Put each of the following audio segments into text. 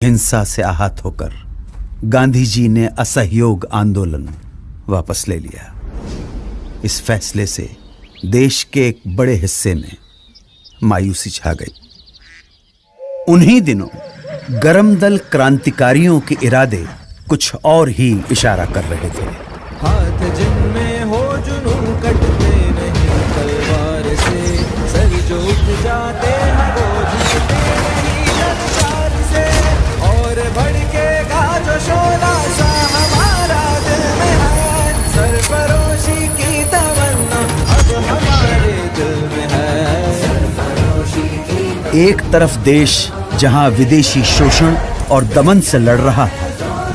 हिंसा से आहत होकर गांधी जी ने असहयोग आंदोलन वापस ले लिया। इस फैसले से देश के एक बड़े हिस्से में मायूसी छा गई। उन्हीं दिनों गरम दल क्रांतिकारियों के इरादे कुछ और ही इशारा कर रहे थे। हाथ जिनमें हो जुनून कटते नहीं तलवार से, सर जो उठ जाते हैं वो झुकते नहीं ललकार से, और भड़केगा जो शोला सा हमारा दिल में है, सरफरोशी की तमन्ना अब हमारे दिल में है, सरफरोशी की। एक तरफ देश जहां विदेशी शोषण और दमन से लड़ रहा था,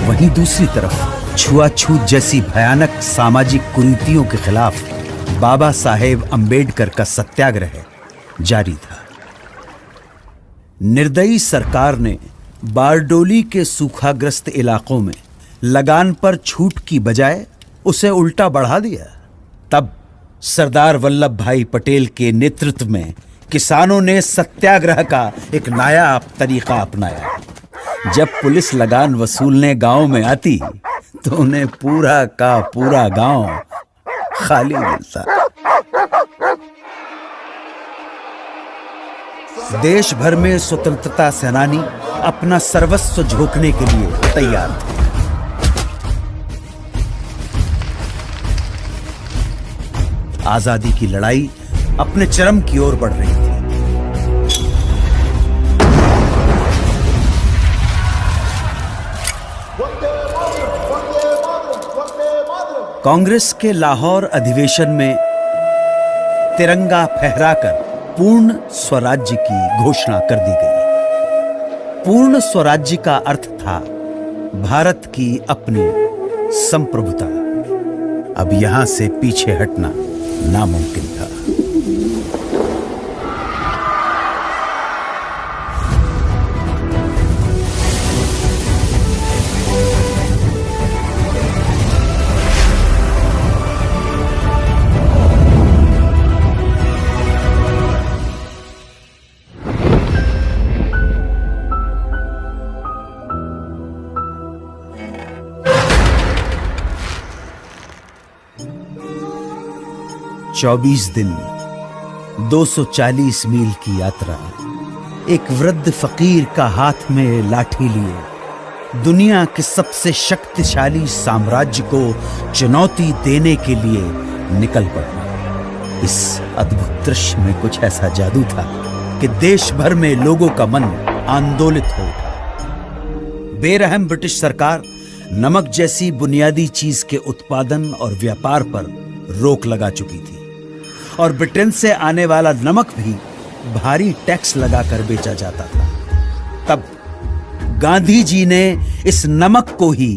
वहीं दूसरी तरफ छुआछूत जैसी भयानक सामाजिक कुरीतियों के खिलाफ बाबा साहेब अंबेडकर का सत्याग्रह जारी था। निर्दयी सरकार ने बारडोली के सूखाग्रस्त इलाकों में लगान पर छूट की बजाय उसे उल्टा बढ़ा दिया। तब सरदार वल्लभ भाई पटेल के नेतृत्व में किसानों ने सत्याग्रह का एक नायाब तरीका अपनाया। जब पुलिस लगान वसूलने गांव में आती तो उन्हें पूरा का पूरा गांव खाली मिलता। देश भर में स्वतंत्रता सेनानी अपना सर्वस्व झोंकने के लिए तैयार थे। आजादी की लड़ाई अपने चरम की ओर बढ़ रही थी। कांग्रेस के लाहौर अधिवेशन में तिरंगा फहराकर पूर्ण स्वराज्य की घोषणा कर दी गई। पूर्ण स्वराज्य का अर्थ था भारत की अपनी संप्रभुता। अब यहां से पीछे हटना नामुमकिन था। चौबीस दिन 240 मील की यात्रा, एक वृद्ध फकीर का हाथ में लाठी लिए दुनिया के सबसे शक्तिशाली साम्राज्य को चुनौती देने के लिए निकल पड़ना। इस अद्भुत दृश्य में कुछ ऐसा जादू था कि देश भर में लोगों का मन आंदोलित हो उठा। बेरहम ब्रिटिश सरकार नमक जैसी बुनियादी चीज के उत्पादन और व्यापार पर रोक लगा चुकी थी और ब्रिटेन से आने वाला नमक भी भारी टैक्स लगाकर बेचा जाता था। तब गांधी जी ने इस नमक को ही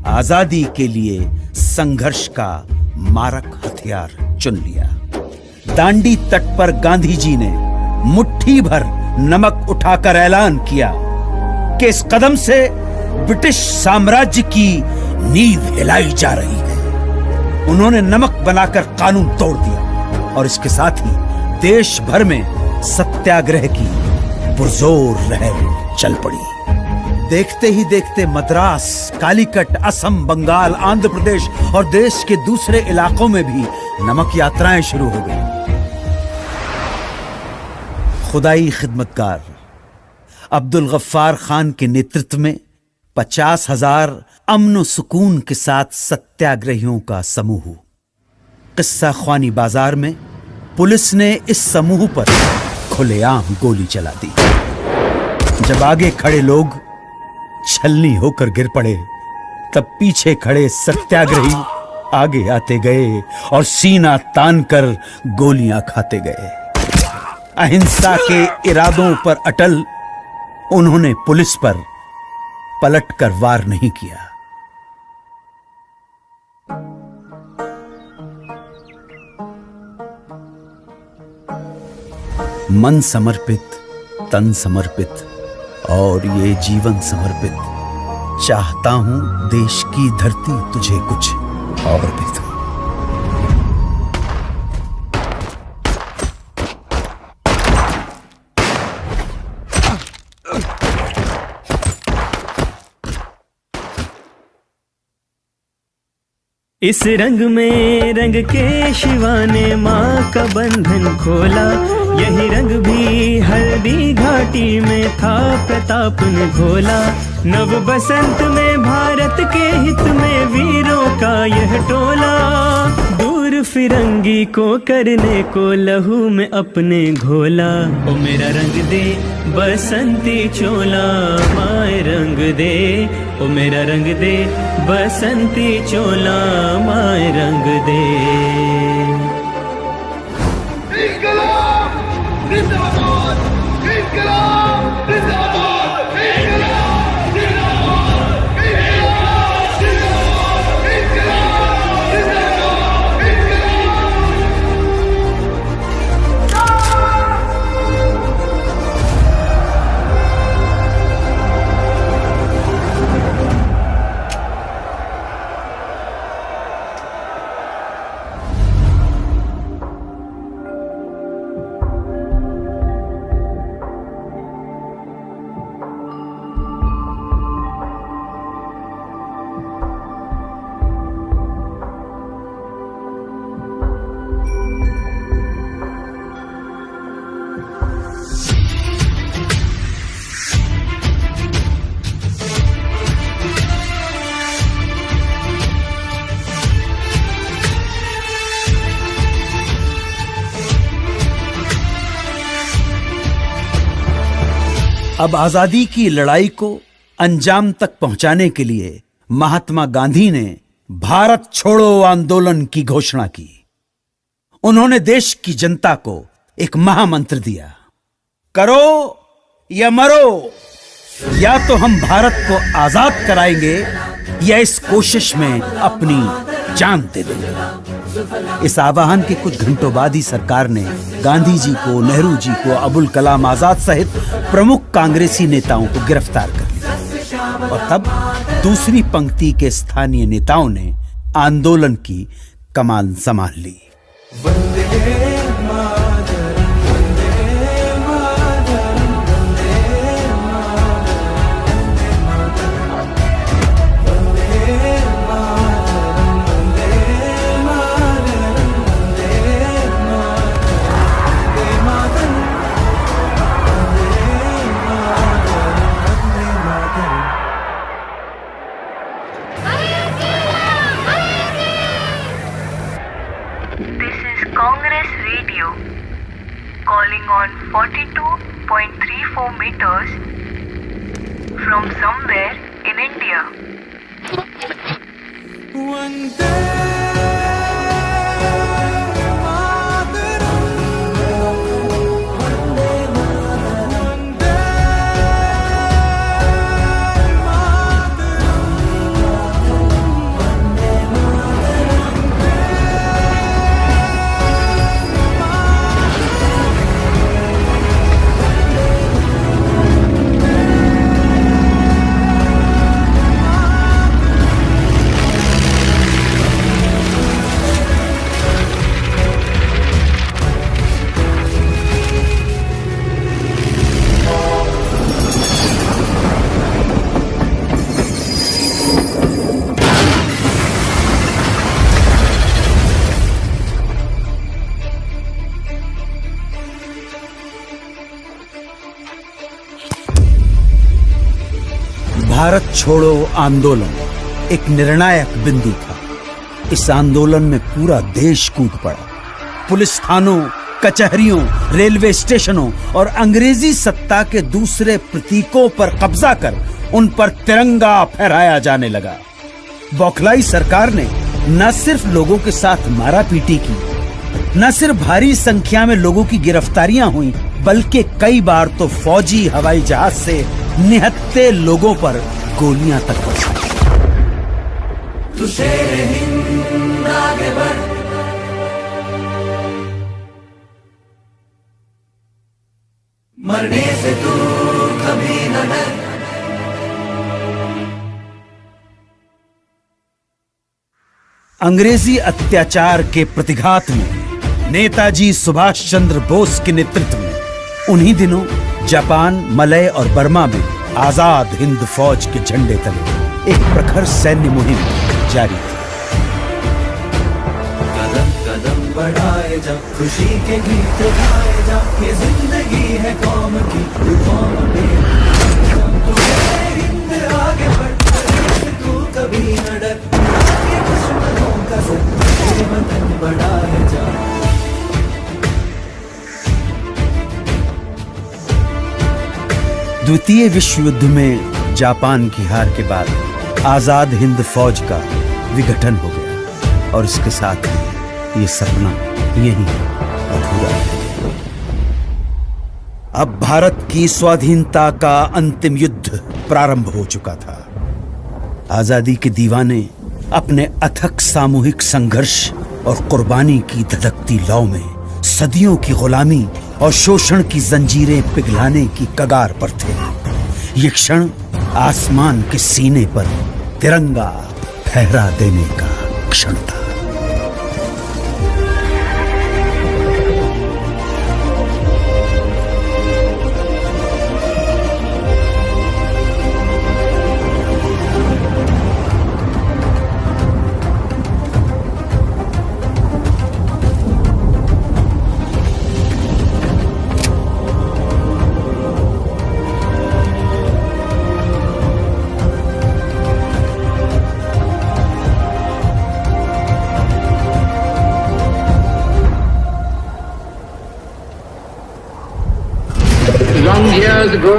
आजादी के लिए संघर्ष का मारक हथियार चुन लिया। दांडी तट पर गांधी जी ने मुट्ठी भर नमक उठाकर ऐलान किया कि इस कदम से ब्रिटिश साम्राज्य की नींव हिलाई जा रही है। उन्होंने नमक बनाकर कानून तोड़ दिया और इसके साथ ही देश भर में सत्याग्रह की पुरजोर लहर चल पड़ी। देखते ही देखते मद्रास, कालीकट, असम, बंगाल, आंध्र प्रदेश और देश के दूसरे इलाकों में भी नमक यात्राएं शुरू हो गई। खुदाई खिदमतगार अब्दुल गफ्फार खान के नेतृत्व में 50,000 अमन सुकून के साथ सत्याग्रहियों का समूह। किस्सा ख्वानी बाजार में पुलिस ने इस समूह पर खुलेआम गोली चला दी। जब आगे खड़े लोग छलनी होकर गिर पड़े, तब पीछे खड़े सत्याग्रही आगे आते गए और सीना तानकर गोलियां खाते गए। अहिंसा के इरादों पर अटल उन्होंने पुलिस पर पलटकर वार नहीं किया। मन समर्पित, तन समर्पित और ये जीवन समर्पित, चाहता हूं देश की धरती तुझे कुछ और भी दूं। इस रंग में रंग के शिवा ने माँ का बंधन खोला, यही रंग भी हल्दी घाटी में था प्रताप ने घोला। नव बसंत में भारत के हित में वीरों का यह टोला, दूर फिरंगी को करने को लहू में अपने घोला। ओ मेरा रंग दे बसंती चोला, माए रंग दे, ओ मेरा रंग दे बसंती चोला, माए रंग दे। इंकलाब जिंदाबाद, इंकलाब जिंदाबाद, इंकलाब जिंदाबाद, इंकलाब जिंदाबाद, इंकलाब जिंदाबाद, अब आजादी की लड़ाई को अंजाम तक पहुंचाने के लिए महात्मा गांधी ने भारत छोड़ो आंदोलन की घोषणा की। उन्होंने देश की जनता को एक महामंत्र दिया, करो या मरो, या तो हम भारत को आजाद कराएंगे या इस कोशिश में अपनी जान दे देंगे। इस आह्वान के कुछ घंटों बाद ही सरकार ने गांधी जी को, नेहरू जी को, अबुल कलाम आजाद सहित प्रमुख कांग्रेसी नेताओं को गिरफ्तार कर लिया और तब दूसरी पंक्ति के स्थानीय नेताओं ने आंदोलन की कमान संभाल ली। Congress Radio calling on 42.34 meters from somewhere in India. Bharat छोड़ो आंदोलन एक निर्णायक बिंदु था। इस आंदोलन में पूरा देश कूद पड़ा। पुलिस थानों, कचहरियों, रेलवे स्टेशनों और अंग्रेजी सत्ता के दूसरे प्रतीकों पर कब्जा कर उन पर तिरंगा फहराया जाने लगा। बौखलाई सरकार ने न सिर्फ लोगों के साथ मारापीटी की, न सिर्फ भारी संख्या में लोगों की गिरफ्तारियां हुई, बल्कि कई बार तो फौजी हवाई जहाज से निहत्थे लोगों पर गोलियां तक बरसाई। तू शेर हिंद आगे बढ़, मरने से तू कभी न डर। अंग्रेजी अत्याचार के प्रतिघात में नेताजी सुभाष चंद्र बोस के नेतृत्व में उन्हीं दिनों जापान, मलय और बर्मा में आजाद हिंद फौज के झंडे तले एक प्रखर सैन्य मुहिम जारी थी। बढ़ाए जा, खुशी के गीत गाए जा, ये जिंदगी है कौम की, तू कौम में हिंद आगे बढ़, तू कभी न डर, ये दुश्मनों का सर, ये वतन बढ़ाए जा। द्वितीय विश्व युद्ध में जापान की हार के बाद आजाद हिंद फौज का विघटन हो गया और इसके साथ ही ये सपना यही अधूरा है। अब भारत की स्वाधीनता का अंतिम युद्ध प्रारंभ हो चुका था। आजादी के दीवाने अपने अथक सामूहिक संघर्ष और कुर्बानी की धधकती लौ में सदियों की गुलामी और शोषण की जंजीरें पिघलाने की कगार पर थे। ये क्षण आसमान के सीने पर तिरंगा फहरा देने का क्षण था। Long years ago,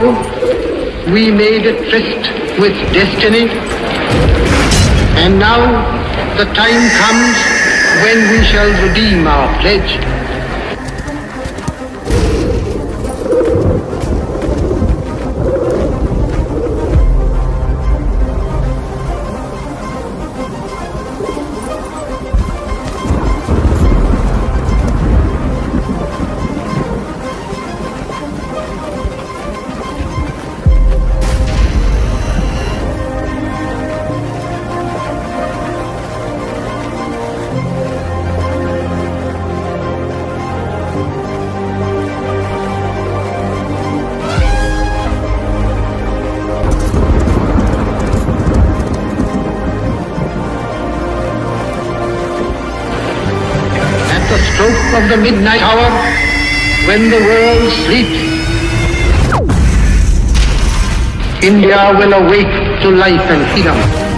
we made a tryst with destiny, and now the time comes when we shall redeem our pledge. The stroke of the midnight hour, when the world sleeps, India will awake to life and freedom.